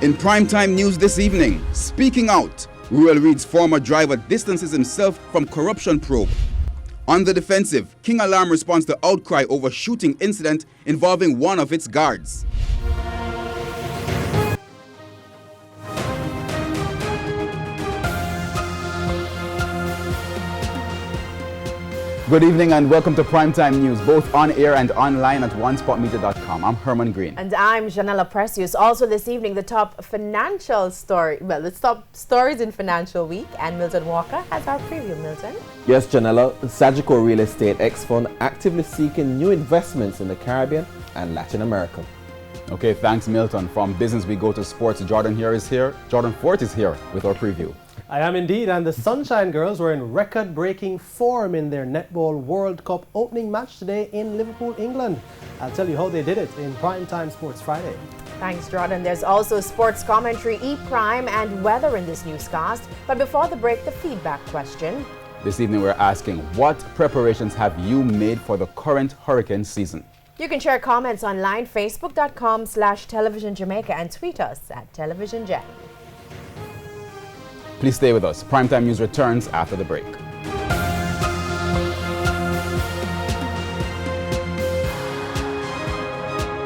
In primetime news this evening, speaking out, Ruel Reid's former driver distances himself from corruption probe. On the defensive, King Alarm responds to outcry over shooting incident involving one of its guards. Good evening and welcome to Primetime News, both on air and online at onespotmedia.com. I'm Herman Green. And I'm Janella Precious. Also this evening, the top financial story, the top stories in Financial Week, and Milton Walker has our preview. Milton? Yes, Janella, Sagicor Real Estate X Fund actively seeking new investments in the Caribbean and Latin America. Okay, thanks Milton. From business we go to sports. Jordan Fort is here with our preview. I am indeed, and the Sunshine Girls were in record-breaking form in their Netball World Cup opening match today in Liverpool, England. I'll tell you how they did it in Primetime Sports Friday. Thanks, Jordan. There's also sports commentary, E-Prime, and weather in this newscast. But before the break, the feedback question. This evening we're asking, what preparations have you made for the current hurricane season? You can share comments online, facebook.com/Television Jamaica, and tweet us at TelevisionJ. Please stay with us. Primetime News returns after the break.